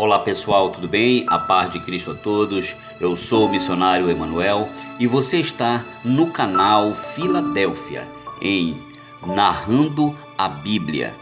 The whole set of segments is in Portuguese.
Olá pessoal, tudo bem? A paz de Cristo a todos. Eu sou o missionário Emanuel e você está no canal Filadélfia em Narrando a Bíblia.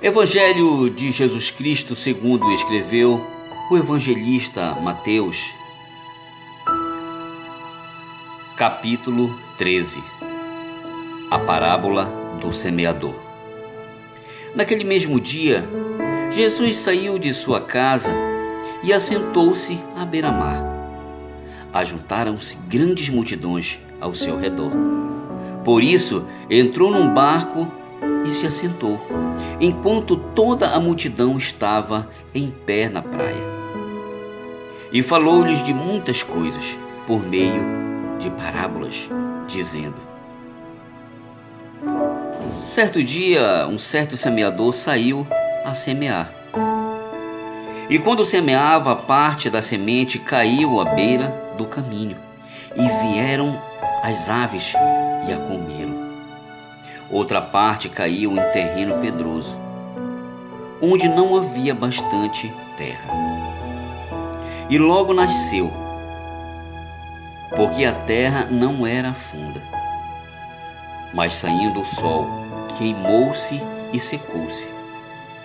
Evangelho de Jesus Cristo segundo escreveu o evangelista Mateus, capítulo 13, a parábola do semeador. Naquele mesmo dia, Jesus saiu de sua casa e assentou-se à beira-mar. Ajuntaram-se grandes multidões ao seu redor. Por isso, entrou num barco e se assentou, enquanto toda a multidão estava em pé na praia. E falou-lhes de muitas coisas, por meio de parábolas, dizendo: Certo dia, um certo semeador saiu a semear. E quando semeava, parte da semente caiu à beira do caminho, e vieram as aves e a comeram. Outra parte caiu em terreno pedroso, onde não havia bastante terra. E logo nasceu, porque a terra não era funda. Mas saindo o sol, queimou-se e secou-se,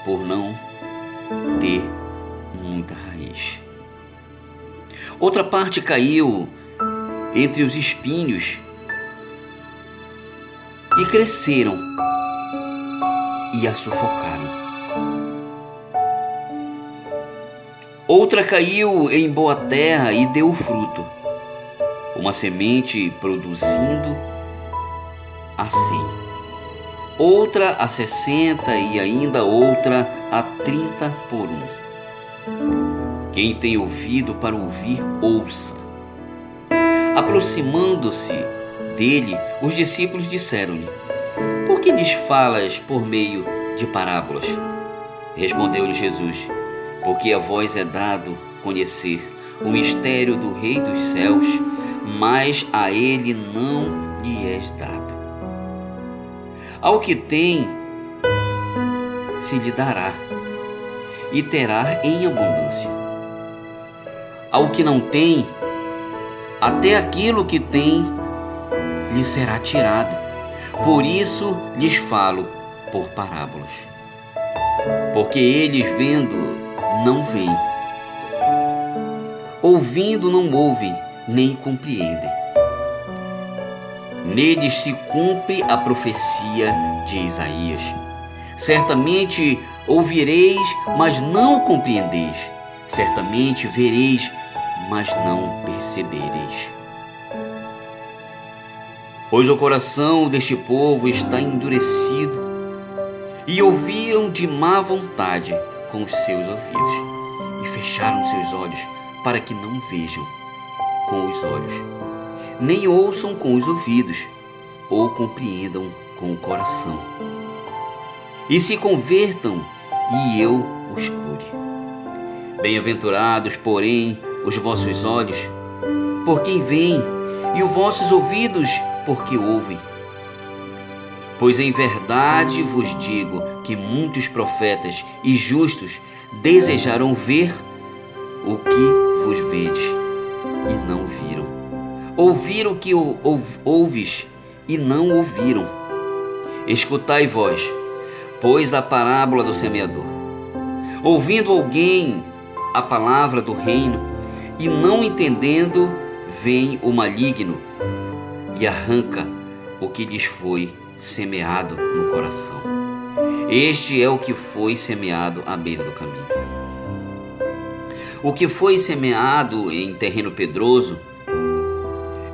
por não ter muita raiz. Outra parte caiu entre os espinhos e cresceram e a sufocaram. Outra caiu em boa terra e deu fruto, uma semente produzindo a 100. Outra a 60 e ainda outra a 30 por 1. Quem tem ouvido para ouvir, ouça. Aproximando-se dele, os discípulos disseram-lhe: Por que lhes falas por meio de parábolas? Respondeu-lhe Jesus: Porque a vós é dado conhecer o mistério do Rei dos céus, mas a ele não lhe é dado. Ao que tem, se lhe dará, e terá em abundância. Ao que não tem, até aquilo que tem lhe será tirado. Por isso lhes falo por parábolas. Porque eles vendo, não veem, ouvindo, não ouvem, nem compreendem. Neles se cumpre a profecia de Isaías. Certamente ouvireis, mas não compreendeis. Certamente vereis, mas não percebereis. Pois o coração deste povo está endurecido, e ouviram de má vontade com os seus ouvidos, e fecharam seus olhos, para que não vejam com os olhos, nem ouçam com os ouvidos, ou compreendam com o coração, e se convertam, e eu os cure. Bem-aventurados, porém, os vossos olhos, por quem veem, e os vossos ouvidos, porque ouvem. Pois em verdade vos digo que muitos profetas e justos desejaram ver o que vos vedes, e não viram. Ouviram o que ouves, e não ouviram. Escutai vós, pois, a parábola do semeador. Ouvindo alguém a palavra do reino, e não entendendo, vem o maligno e arranca o que lhes foi semeado no coração. Este é o que foi semeado à beira do caminho. O que foi semeado em terreno pedroso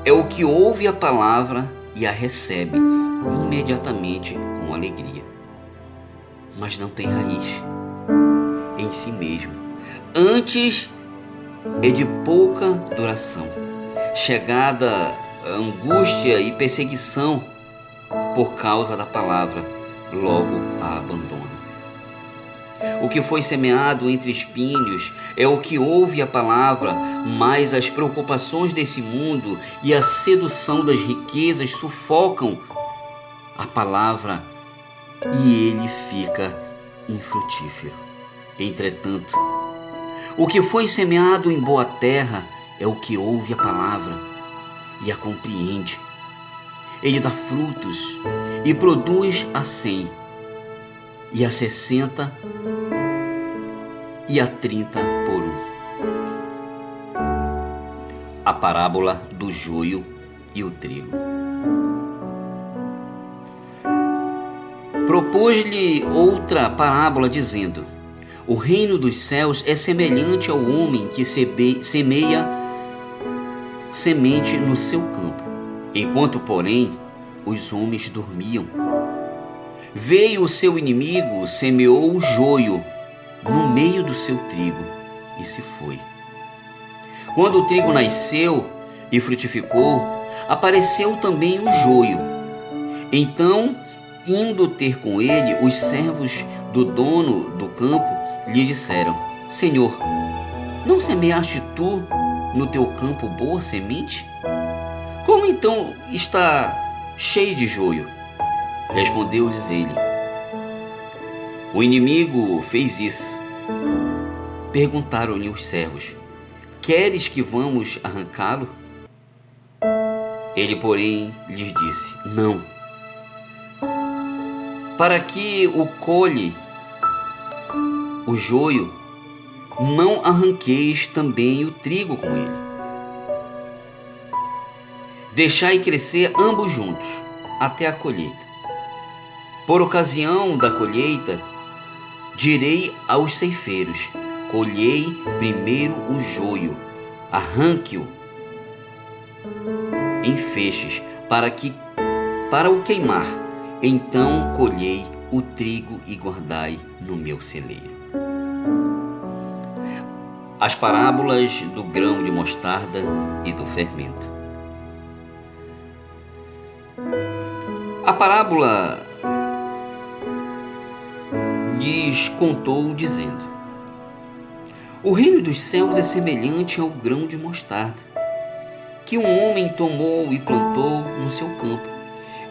é o que ouve a palavra e a recebe imediatamente com alegria, mas não tem raiz em si mesmo. Antes é de pouca duração, chegada a angústia e perseguição por causa da palavra, logo a abandona. O que foi semeado entre espinhos é o que ouve a palavra, mas as preocupações desse mundo e a sedução das riquezas sufocam a palavra e ele fica infrutífero. Entretanto, o que foi semeado em boa terra é o que ouve a palavra e a compreende. Ele dá frutos e produz a 100, e a 60, e a 30 por um. A parábola do joio e o trigo. Propôs-lhe outra parábola, dizendo: o reino dos céus é semelhante ao homem que semeia semente no seu campo. Enquanto, porém, os homens dormiam, veio o seu inimigo, semeou o joio no meio do seu trigo e se foi. Quando o trigo nasceu e frutificou, apareceu também o joio. Então, indo ter com ele, os servos do dono do campo lhe disseram: Senhor, não semeaste tu no teu campo boa semente? Como então está cheio de joio? Respondeu-lhes ele: o inimigo fez isso. Perguntaram-lhe os servos: queres que vamos arrancá-lo? Ele, porém, lhes disse: não, para que o colhe o joio, não arranqueis também o trigo com ele. Deixai crescer ambos juntos, até a colheita. Por ocasião da colheita, direi aos ceifeiros: colhei primeiro o joio, arranque-o em feixes, para o queimar. Então colhei o trigo e guardai no meu celeiro. As parábolas do grão de mostarda e do fermento. A parábola lhes contou, dizendo: o reino dos céus é semelhante ao grão de mostarda, que um homem tomou e plantou no seu campo.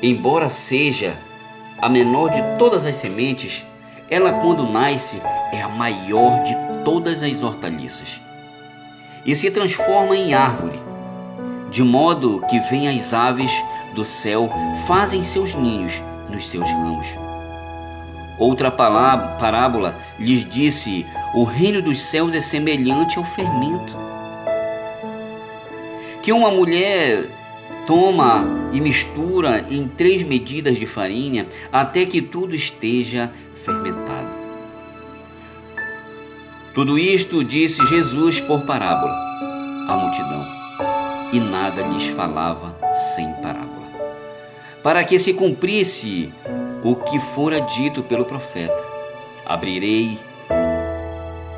Embora seja a menor de todas as sementes, ela, quando nasce, é a maior de todas as hortaliças e se transforma em árvore, de modo que vêm as aves do céu, fazem seus ninhos nos seus ramos. Outra parábola lhes disse: o reino dos céus é semelhante ao fermento, que uma mulher toma e mistura em 3 medidas de farinha, até que tudo esteja fermentado. Tudo isto disse Jesus por parábola à multidão, e nada lhes falava sem parábola, para que se cumprisse o que fora dito pelo profeta: abrirei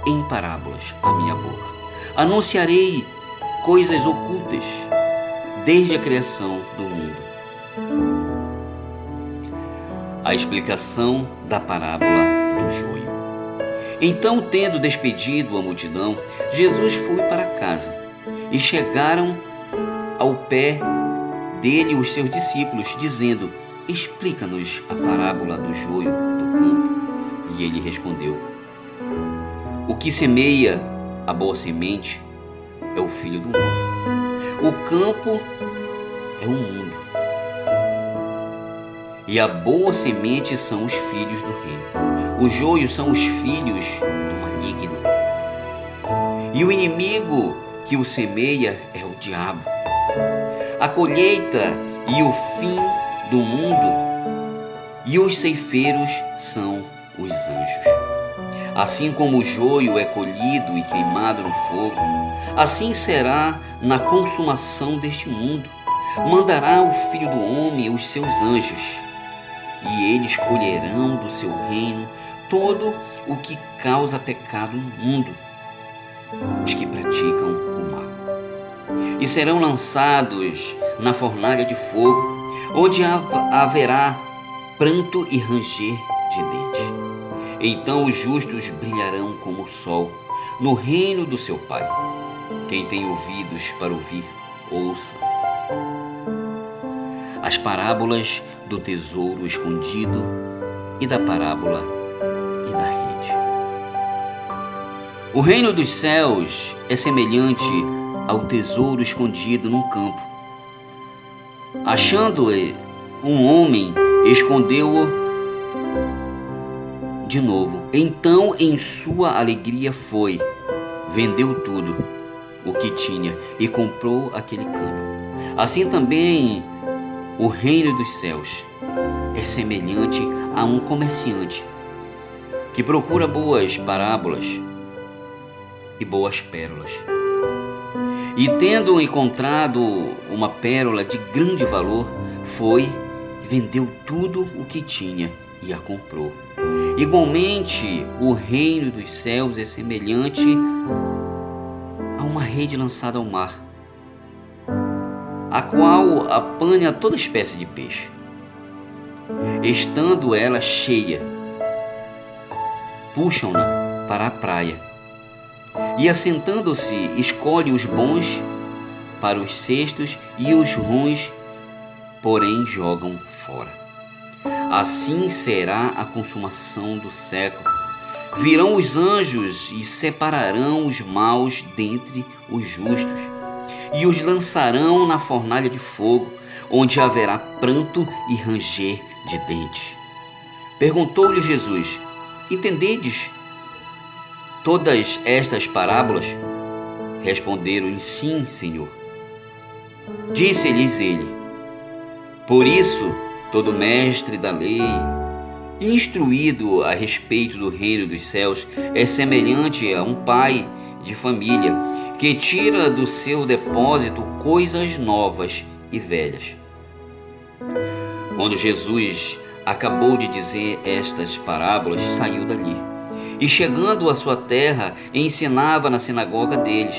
em parábolas a minha boca, anunciarei coisas ocultas desde a criação do mundo. A explicação da parábola do joio. Então, tendo despedido a multidão, Jesus foi para casa, e chegaram ao pé dele os seus discípulos, dizendo: explica-nos a parábola do joio do campo. E ele respondeu: o que semeia a boa semente é o Filho do Homem. O campo é o mundo, e a boa semente são os filhos do reino. O joio são os filhos do maligno, e o inimigo que o semeia é o diabo. A colheita e o fim do mundo e os ceifeiros são os anjos. Assim como o joio é colhido e queimado no fogo, assim será na consumação deste mundo. Mandará o Filho do Homem os seus anjos, e eles colherão do seu reino todo o que causa pecado no mundo, os que praticam o mal, e serão lançados na fornalha de fogo, onde haverá pranto e ranger de dentes. Então os justos brilharão como o sol no reino do seu Pai. Quem tem ouvidos para ouvir, ouça. As parábolas do tesouro escondido e da parábola e da rede. O reino dos céus é semelhante ao tesouro escondido num campo. Achando-o, um homem escondeu-o de novo. Então, em sua alegria, vendeu tudo o que tinha e comprou aquele campo. Assim também o reino dos céus é semelhante a um comerciante que procura boas parábolas e boas pérolas. E tendo encontrado uma pérola de grande valor, vendeu tudo o que tinha e a comprou. Igualmente, o reino dos céus é semelhante a uma rede lançada ao mar, a qual apanha toda espécie de peixe. Estando ela cheia, puxam-na para a praia, e assentando-se, escolhe os bons para os cestos e os ruins, porém, jogam fora. Assim será a consumação do século. Virão os anjos e separarão os maus dentre os justos, e os lançarão na fornalha de fogo, onde haverá pranto e ranger de dentes. Perguntou-lhe Jesus: entendedes todas estas parábolas? Responderam-lhe: sim, Senhor. Disse-lhes ele: por isso, todo mestre da lei, instruído a respeito do reino dos céus, é semelhante a um pai de família que tira do seu depósito coisas novas e velhas. Quando Jesus acabou de dizer estas parábolas, saiu dali e, chegando à sua terra, ensinava na sinagoga deles,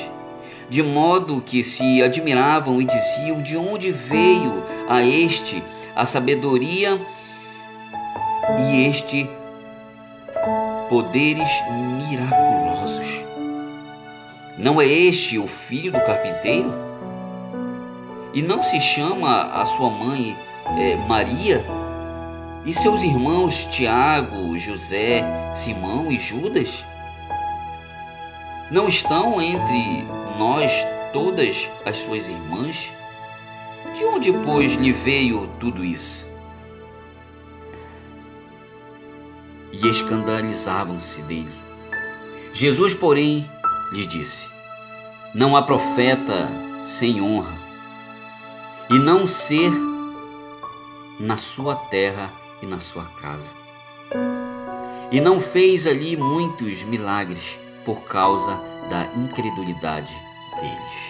de modo que se admiravam e diziam: de onde veio a este a sabedoria e este poderes miraculosos? Não é este o filho do carpinteiro? E não se chama a sua mãe Maria? E seus irmãos Tiago, José, Simão e Judas? Não estão entre nós todas as suas irmãs? De onde, pois, lhe veio tudo isso? E escandalizavam-se dele. Jesus, porém, lhe disse: não há profeta sem honra, e não ser na sua terra e na sua casa. E não fez ali muitos milagres por causa da incredulidade deles.